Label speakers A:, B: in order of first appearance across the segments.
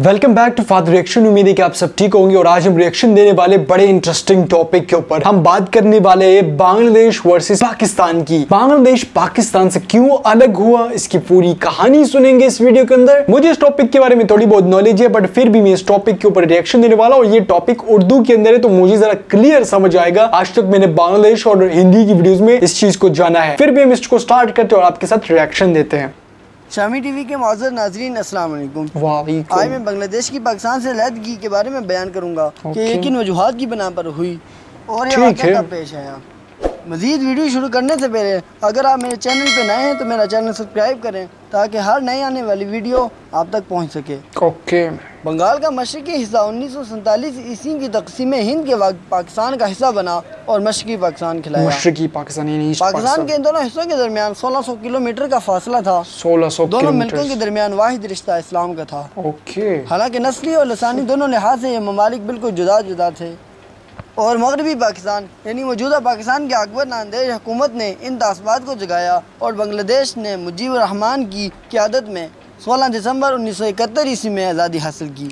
A: Welcome back to father reaction. उम्मीद है कि आप सब ठीक होंगे और आज हम रिएक्शन देने वाले बड़े इंटरेस्टिंग टॉपिक के ऊपर हम बात करने वाले हैं बांग्लादेश वर्सेस पाकिस्तान की। बांग्लादेश पाकिस्तान से क्यों अलग हुआ, इसकी पूरी कहानी सुनेंगे इस वीडियो के अंदर। मुझे इस टॉपिक के बारे में थोड़ी बहुत नॉलेज है, बट फिर भी मैं इस टॉपिक के ऊपर रिएक्शन देने वाला हूँ। ये टॉपिक उर्दू के अंदर है तो मुझे जरा क्लियर समझ आएगा। आज तक मैंने बांग्लादेश और हिंदी की वीडियोज में इस चीज को जाना है। फिर भी हम इसको स्टार्ट करते हैं और आपके साथ रिएक्शन देते हैं।
B: शामी टीवी के मौजूद नाजरीन अस्सलाम वालेकुम। आज मैं बांग्लादेश की पाकिस्तान से अलहदगी के बारे में बयान करूंगा कि ये किन वजूहात की बिना पर हुई और ये वाक़या कब पेश आया। मज़ीद वीडियो शुरू करने से पहले अगर आप मेरे चैनल पे नए हैं तो मेरा चैनल सब्सक्राइब करें ताकि हर नई आने वाली वीडियो आप तक पहुंच सके। बंगाल का मशरकी हिस्सा 1947 ईस्वी की तक़सीम हिंद के वक्त पाकिस्तान का हिस्सा बना और मशरकी पाकिस्तान खिलाया। पाकिस्तान के इन दोनों हिस्सों के दरमियान 1600 किलोमीटर का फासला था।
A: 1600
B: दोनों मुल्कों के दरमियान वाहिद रिश्ता इस्लाम का था। हालांकि नस्ली और लसानी दोनों लिहाज से ये ममालिक बिल्कुल जुदा जुदा थे और मगरबी पाकिस्तान यानी मौजूदा पाकिस्तान की अकबर नांदेश हुकूमत ने इन तासबात को जगाया और बांग्लादेश ने मुजीबुर रहमान की क़यादत में 16 दिसंबर 1971 ईस्वी में आज़ादी हासिल की।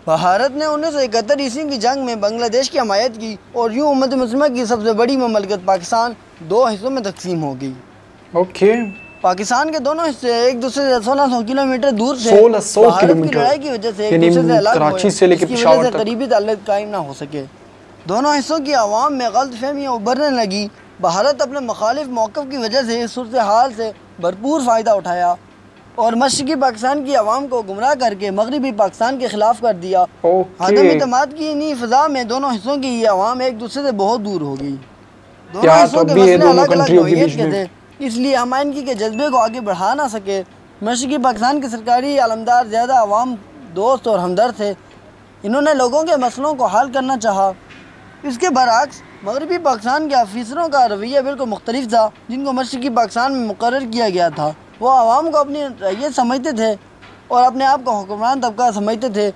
B: भारत ने 1971 ईस्वी की जंग में बांग्लादेश की हमायत की और यूँ उम्मत मुस्लिमा की सबसे बड़ी ममलकत पाकिस्तान दो हिस्सों में तकसीम हो गई। पाकिस्तान के दोनों हिस्से एक दूसरे से 1600 किलोमीटर दूर थे। भारत की लड़ाई की वजह से एक दूसरे से अलग हुए, इसकी वजह से करीबी ताल्लुक कायम ना हो सके। दोनों हिस्सों की आवाम में गलतफहमियाँ उभरने लगी। भारत अपने मुखालिफ मौक़िफ़ की वजह से इस सूरत हाल से भरपूर फ़ायदा उठाया और मशरक़ी पाकिस्तान की आवाम को गुमराह करके मगरबी पाकिस्तान के खिलाफ कर दिया। अदम इत्मीनाद की इन्हीं फ़िज़ा में दोनों हिस्सों की ये आवाम एक दूसरे से बहुत दूर हो गई। दोनों हिस्सों के मसले अलग अलग नौइयत के थे, इसलिए हमायनगी के जज्बे को आगे बढ़ा ना सके। मशरक़ी पाकिस्तान के सरकारी आलमदार ज़्यादा आवाम दोस्त और हमदर्द थे। इन्होंने लोगों के मसलों को हल करना चाहा। इसके बरअक्स मगरबी पाकिस्तान के अफसरों का रवैया बिल्कुल मुख्तलिफ था। जिनको मशरक़ी पाकिस्तान में मुकर्रर किया गया था वो आवाम को अपनी रैयत समझते थे और अपने आप को हुक्मरान तबका समझते थे।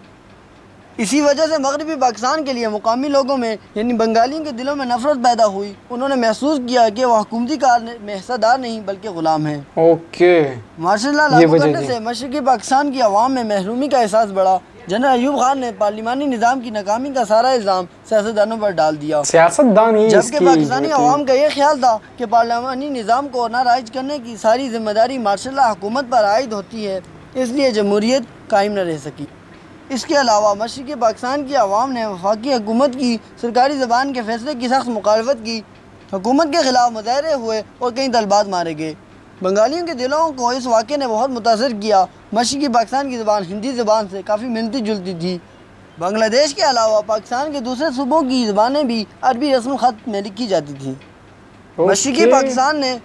B: इसी वजह से मगरबी पाकिस्तान के लिए मुकामी लोगों में यानी बंगालियों के दिलों में नफरत पैदा हुई। उन्होंने महसूस किया कि वह हुकूमती कार में हिस्सेदार नहीं बल्कि ग़ुलाम हैं। मार्शल लॉ लागू करने से मशरक़ी पाकिस्तान की आवाम में महरूमी का एहसास बढ़ा। जनरल अयूब खान ने पार्लिमानी निज़ाम की नाकामी का सारा इल्ज़ाम सियासतदानों पर डाल दिया। जबकि पाकिस्तानी अवाम का ये ख्याल था कि पार्लिमानी निज़ाम को नाराज करने की सारी जिम्मेदारी मार्शल लॉ हुकूमत पर आयद होती है, इसलिए जमहूरियत कायम न रह सकी। इसके अलावा मशरक़ी पाकिस्तान की आवाम ने वफाकी हुकूमत की सरकारी ज़बान के फैसले की सख्त मुखालफत की। हुकूमत के ख़िलाफ़ मुजाहरे हुए और कई तलबात मारे गए। बंगालियों के दिलों को इस वाक़े ने बहुत मुतासर किया। मशरक़ी पाकिस्तान की ज़बान हिंदी ज़बान से काफ़ी मिलती जुलती थी। बांग्लादेश के अलावा पाकिस्तान के दूसरे सूबों की ज़बानें भी अरबी रस्म ख़त में लिखी जाती थी। मशरक़ी पाकिस्तान ने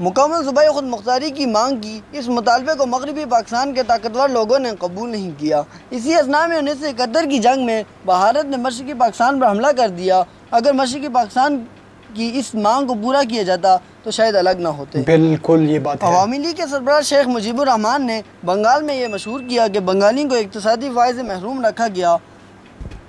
B: मुकम्मल सूबाई खुद मुख्तारी की मांग की। इस मुतालबे को मगरबी पाकिस्तान के ताकतवर लोगों ने कबूल नहीं किया। इसी असना में 1971 की जंग में भारत ने मशरक़ी पाकिस्तान पर हमला कर दिया। अगर मशरक़ी पाकिस्तान की इस मांग को पूरा किया जाता तो शायद अलग ना होते।
A: बिल्कुल ये बात है।
B: अवामी लीग के सरबराह शेख मुजीबुर रहमान ने बंगाल में ये मशहूर किया कि बंगालियों को इक़्तिसादी फ़ायदे से महरूम रखा गया।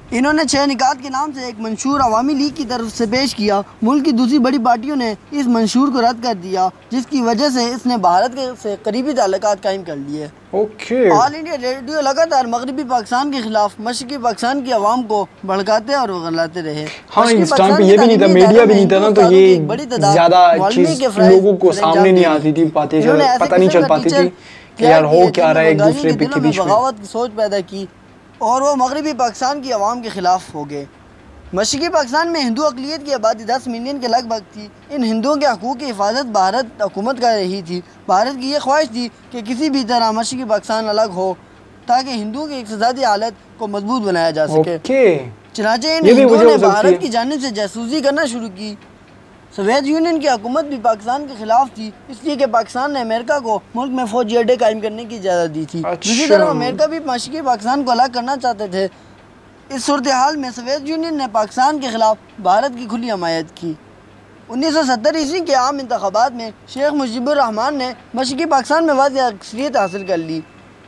B: इन्होंने 6 निकात के नाम से एक मंशूर अवामी लीग की तरफ से पेश किया। मुल्क की दूसरी बड़ी पार्टियों ने इस मंशूर को रद्द कर दिया, जिसकी वजह से इसने भारत से करीबी ताल्लुकात कायम कर लिए। ऑल इंडिया रेडियो लगातार मगरबी पाकिस्तान के खिलाफ मशरक़ी पाकिस्तान की आवाम को भड़काते और गलाते रहे।
A: हाँ, इस टाइम पे ये भी नहीं था, मीडिया भी नहीं था ना, तो ये ज़्यादा चीज़ लोगों को सामने नहीं आती थी, पता नहीं चल पाती थी कि यार हो क्या रहा है एक दूसरे के बीच में।
B: बगावत की सोच पैदा की और वो मगरबी पाकिस्तान की आवाम के ख़िलाफ़ हो गए। मशरक़ी पाकिस्तान में हिंदू अक़लियत की आबादी 10 मिलियन के लगभग थी। इन हिंदुओं के हकूक़ की हिफाजत भारत हुकूमत कर रही थी। भारत की ये ख्वाहिश थी कि किसी भी तरह मशरक़ी पाकिस्तान अलग हो ताकि हिंदुओं की इक़्तिसादी हालत को मजबूत बनाया जा सके। चनाचे इन हिंदुओं ने भारत की जानिब से जासूसी करना शुरू की। सोवियत यूनियन की हुकूमत भी पाकिस्तान के खिलाफ थी, इसलिए कि पाकिस्तान ने अमेरिका को मुल्क में फौजी अड्डे कायम करने की इजाज़त दी थी। दूसरी तरफ अमेरिका भी मशरक़ी पाकिस्तान को अलग करना चाहते थे। इस सूरत हाल में सोवियत यूनियन ने पाकिस्तान के ख़िलाफ़ भारत की खुली हमायत की। 1970 ईस्वी के आम इंतखाबात में शेख मुजीबुर रहमान ने मशरक़ी पाकिस्तान में वाज़ेह अक्सरियत हासिल कर ली।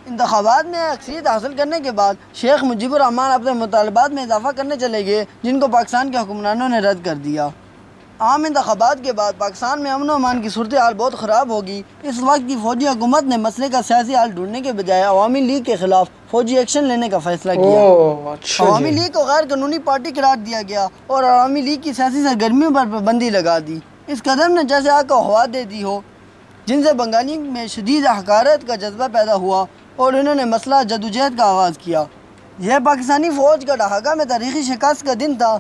B: इंतखाबात में अक्सरियत हासिल करने के बाद शेख मुजीबुर रहमान अपने मुतालबात में इजाफ़ा करने चले गए, जिनको पाकिस्तान के हुक्मरानों ने रद्द कर दिया। आम इंतखाबात के बाद पाकिस्तान में अमन अमान की सूरत हाल बहुत ख़राब होगी। इस वक्त की फौजी हुकूमत ने मसले का सियासी हाल ढूंढने के बजाय अवामी लीग के खिलाफ फौजी एक्शन लेने का फैसला किया।
A: अच्छा
B: अवामी लीग को गैर कानूनी पार्टी करार दिया गया और अवामी लीग की सियासी सरगर्मियों पर पाबंदी लगा दी। इस कदम ने जैसे आग को हवा दे दी हो, जिनसे बंगाली में शदीद हकारत का जज्बा पैदा हुआ और इन्होंने मसला जदोजहद का आगाज़ किया। यह पाकिस्तानी फ़ौज का ढाका में तारीखी शिकस्त का दिन था,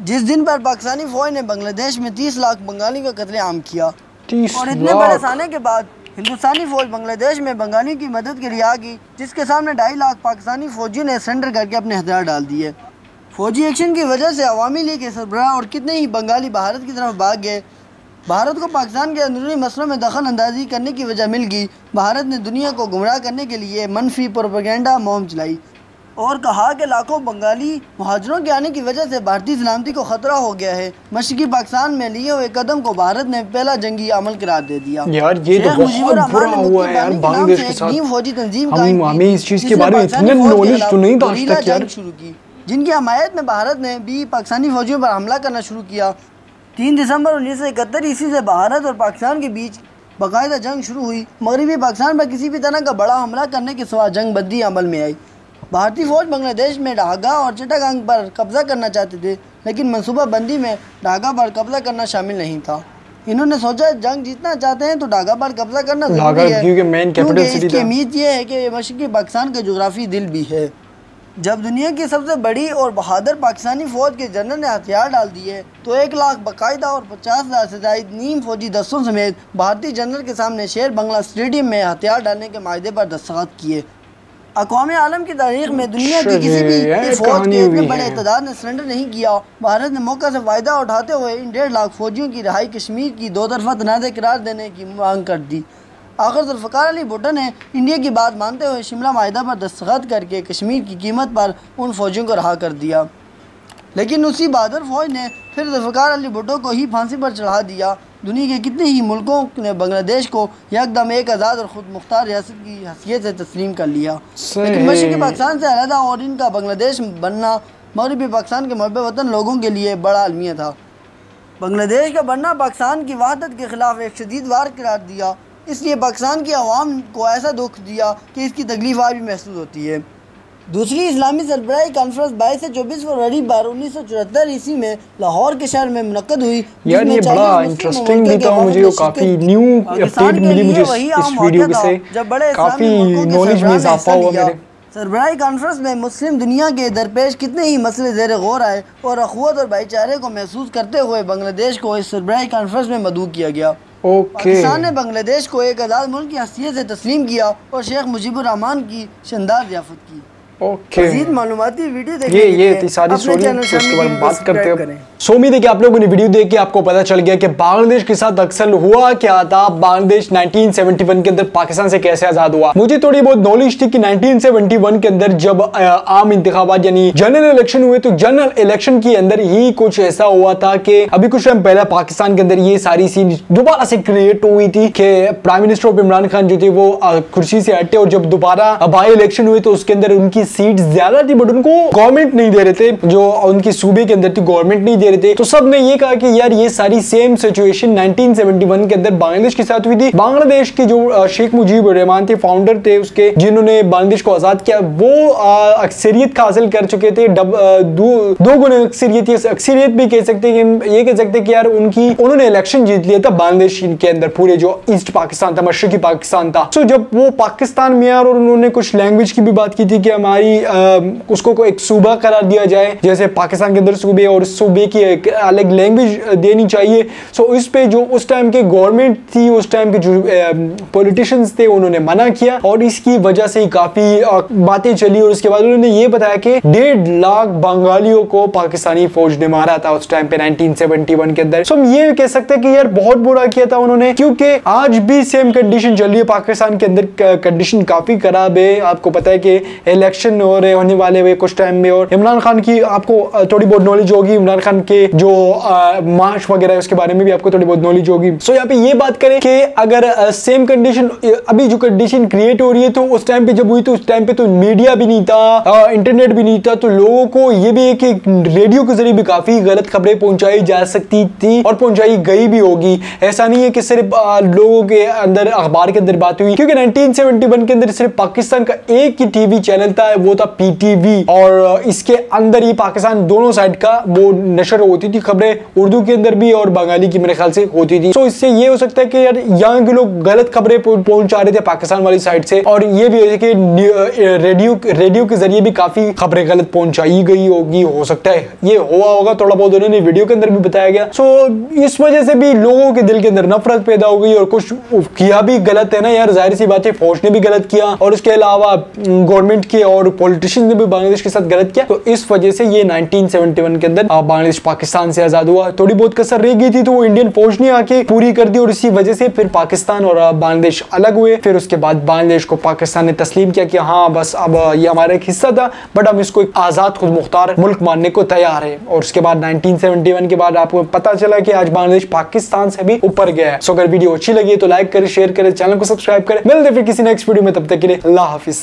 B: जिस दिन पर पाकिस्तानी फ़ौज ने बांग्लादेश में 30 लाख बंगाली का कत्लेआम किया। और इतने बड़े साने के बाद हिंदुस्तानी फ़ौज बांग्लादेश में बंगाली की मदद के लिए आ गई, जिसके सामने 2.5 लाख पाकिस्तानी फ़ौजियों ने सरेंडर करके अपने हथियार डाल दिए। फ़ौजी एक्शन की वजह से अवामी लीग के सरबराह और कितने ही बंगाली भारत की तरफ भाग गए। भारत को पाकिस्तान के अंदरूनी मसलों में दखल अंदाजी करने की वजह मिल गई। भारत ने दुनिया को गुमराह करने के लिए मनफी प्रोपेगेंडा मुहिम चलाई और कहा कि लाखों बंगाली मुहाजिरों के आने की वजह से भारतीय सलामती को ख़तरा हो गया है। मशरक़ी पाकिस्तान में लिए हुए कदम को भारत ने पहला जंगी अमल करार दे दिया।
A: यार ये तो बहुत बुरा हुआ है यार बांग्लादेश के साथ।
B: फौजी तंजीम
A: हमें इस चीज़ के बारे में इतनी नॉलेज तो नहीं था आज तक यार।
B: शुरू की, जिनकी हमायत में भारत ने भी पाकिस्तानी फौजियों पर हमला करना शुरू किया। 3 दिसंबर 1971 ईस्वी से भारत और पाकिस्तान के बीच बाकायदा जंग शुरू हुई। मगरबी पाकिस्तान पर किसी भी तरह का बड़ा हमला करने के सिवा जंग बंदी अमल में आई। भारतीय फ़ौज बांग्लादेश में ढाका और चिटागांग पर कब्ज़ा करना चाहते थे, लेकिन मनसूबा बंदी में ढाका पर कब्ज़ा करना शामिल नहीं था। इन्होंने सोचा जंग जीतना चाहते हैं तो ढाका पर कब्ज़ा करना ज़रूरी है, क्योंकि इसकी उम्मीद ये है कि मशरक़ी पाकिस्तान का जोग्राफी दिल भी है। जब दुनिया की सबसे बड़ी और बहादुर पाकिस्तानी फ़ौज के जनरल ने हथियार डाल दिए तो 1 लाख बाकायदा और 50,000 से ज़ायद नीम फौजी दस्तों समेत भारतीय जनरल के सामने शेर बंगला स्टेडियम में हथियार डालने के मायदे पर दस्तखत किए। अक़वाम आलम की तारीख में दुनिया की किसी भी फौज के इतने बड़े तादाद ने सरेंडर नहीं किया। भारत ने मौका से फ़ायदा उठाते हुए इन 1.5 लाख फौजियों की रिहाई कश्मीर की 2 तरफ़ा तनाज़े करार देने की मांग कर दी। आखिर ज़ुल्फ़िकार अली भुट्टो ने इंडिया की बात मानते हुए शिमला माहिदा पर दस्तखत करके कश्मीर की कीमत पर उन फौजियों को रहा कर दिया। लेकिन उसी बहादुर फौज ने फिर ज़ुल्फ़िकार अली भुट्टो को ही फांसी पर चढ़ा दिया। दुनिया के कितने ही मुल्कों ने बांग्लादेश को यकदम एक आज़ाद और ख़ुद मुख्तार रियासत की हैसियत से तस्लीम कर लिया। लेकिन मशरक़ी पाकिस्तान से अलहदा और इनका बांग्लादेश बनना मगरबी पाकिस्तान के महब वतन लोगों के लिए बड़ा अलमिया था। बांग्लादेश का बनना पाकिस्तान की वहदत के ख़िलाफ़ एक शदीद वार करार दिया, इसलिए पाकिस्तान की आवाम को ऐसा दुख दिया कि इसकी तकलीफ आज भी महसूस होती है। दूसरी इस्लामी सरबराही कॉन्फ्रेंस 22 से 24 फरवरी 1974 ईस्वी में लाहौर के शहर में मुनक्कद हुई।
A: यार ये बड़ा इंटरेस्टिंग भी था, मुझे वो काफ़ी न्यू अपडेट मिली मुझे इस वीडियो से, काफ़ी नॉलेज में इजाफा हुआ मेरे।
B: सरबराही कॉन्फ्रेंस में मुस्लिम दुनिया के दरपेश कितने ही मसले ज़ेर गौर आए और अखुवत और भाईचारे को महसूस करते हुए बांग्लादेश को इस सरबराही कॉन्फ्रेंस में मदऊ किया गया। पाकिस्तान ने बांग्लादेश को एक आज़ाद मुल्क की हैसियत से तस्लीम किया और शेख मुजीबुर रहमान की शानदार ज़ियाफ़त की। मज़ीद मालूमाती वीडियो देखने
A: ये सारी स्टोरी उसके बारे में बात करते हैं। सो उम्मीद है कि आप लोगों ने वीडियो देख के आपको पता चल गया कि बांग्लादेश के साथ अक्सर हुआ क्या था, बांग्लादेश 1971 के अंदर पाकिस्तान से कैसे आजाद हुआ। मुझे थोड़ी बहुत नॉलेज थी कि 1971 के अंदर जब आम इंतखाबात यानी जनरल इलेक्शन हुए तो जनरल इलेक्शन के अंदर ही कुछ ऐसा हुआ था कि अभी कुछ टाइम पहले पाकिस्तान के अंदर ये सारी सीन दोबारा से क्रिएट हुई थी कि प्राइम मिनिस्टर इमरान खान जो थे वो कुर्सी से हटे और जब दोबारा बाई इलेक्शन हुए तो उसके अंदर उनकी सीट ज्यादा थी बट उनको गवर्नमेंट नहीं दे रहे थे, जो उनकी सूबे के अंदर थी गवर्नमेंट नहीं दे रहे थे। तो सब ने ये कहा कि यार ये सारी सेम सिचुएशन 1971 के अंदर बांग्लादेश के साथ हुई थी। बांग्लादेश के जो शेख मुजीबुर रहमान थे, फाउंडर थे उसके, जिन्होंने बांग्लादेश को आजाद किया, वो अक्सरियत हासिल कर चुके थे, दो गुना अक्सरियत भी कह सकते हैं, ये कह सकते कि यार उन्होंने इलेक्शन जीत लिया था बांग्लादेश के अंदर, पूरे जो ईस्ट पाकिस्तान था, मशरकी पाकिस्तान था। तो जब वो पाकिस्तान में और उन्होंने कुछ लैंग्वेज की भी बात की थी कि हमारी उसको एक सूबा करार दिया जाए, जैसे पाकिस्तान के अंदर सूबे और सूबे की एक अलग लैंग्वेज देनी चाहिए। सो इस पे जो उस टाइम के गवर्नमेंट थी, उस टाइम के जो पॉलिटिशियंस थे, उन्होंने मना किया और इसकी वजह से काफी बातें चली और उसके बाद उन्होंने ये बताया कि 1.5 लाख बंगालियों को पाकिस्तानी फौज ने मारा था उस टाइम पे 1971 के अंदर। सो हम ये कह सकते हैं कि यार बहुत बुरा किया था उन्होंने, क्योंकि आज भी सेम कंडीशन चल रही है पाकिस्तान के अंदर, कंडीशन काफी खराब है। आपको पता है कि इलेक्शन इलेक्शन हो रहे होने वाले हुए कुछ टाइम में, और इमरान खान की आपको थोड़ी बहुत नॉलेज होगी, इमरान खान के जो मार्च वगैरह है उसके बारे में भी आपको थोड़ी बहुत नॉलेज होगी। सो यहाँ पे ये बात करें कि अगर सेम कंडीशन अभी जो कंडीशन क्रिएट हो रही है तो उस टाइम पे जब हुई तो उस टाइम पे तो मीडिया भी नहीं था, इंटरनेट भी नहीं था, तो लोगों को ये भी है कि रेडियो के जरिए भी काफी गलत खबरें पहुंचाई जा सकती थी और पहुंचाई गई भी होगी। ऐसा नहीं है कि सिर्फ लोगों के अंदर अखबार के अंदर बात हुई, क्योंकि 1971 के अंदर सिर्फ पाकिस्तान का एक ही टीवी चैनल था, वो था पीटीवी, और इसके अंदर ही पाकिस्तान दोनों साइड का वो नशर होती थी खबरें, उर्दू के अंदर भी और बंगाली की मेरे ख्याल से होती थी। तो इससे ये हो सकता है कि यार यहाँ के लोग गलत खबरें पहुंचा रहे थे पाकिस्तान वाली साइड से, और ये भी है कि रेडियो के जरिए भी काफी खबरें गलत पहुंचाई गई होगी, हो सकता है ये हुआ होगा, थोड़ा बहुत उन्होंने वीडियो के अंदर भी बताया गया। सो इस वजह से भी लोगों के दिल के अंदर नफरत पैदा हो गई, और कुछ किया भी गलत है ना यार, जाहिर सी बात है फौज ने भी गलत किया और उसके अलावा गवर्नमेंट के और पॉलिटिशियन ने भी बांग्लादेश के साथ गलत किया। तो इस वजह से ये 1971 के अंदर बांग्लादेश पाकिस्तान से आजाद हुआ। थोड़ी बहुत कसर रह गई थी तो वो इंडियन फौज ने आके पूरी कर दी, और इसी वजह से फिर पाकिस्तान और बांग्लादेश अलग हुए। फिर उसके बाद बांग्लादेश को पाकिस्तान ने तस्लीम किया कि हाँ बस अब ये हमारा एक हिस्सा था, बट हम इसको एक आजाद खुद मुख्तार मुल्क मानने को तैयार है। और उसके बाद 1971 के बाद आपको पता चला कि आज बांग्लादेश पाकिस्तान से भी ऊपर गया है। सो अगर वीडियो अच्छी लगी तो लाइक करें, शेयर करें, चैनल को सब्सक्राइब करें। मिलते फिर किसी नेक्स्ट वीडियो में, तब तक के लिए अल्लाह हाफिज।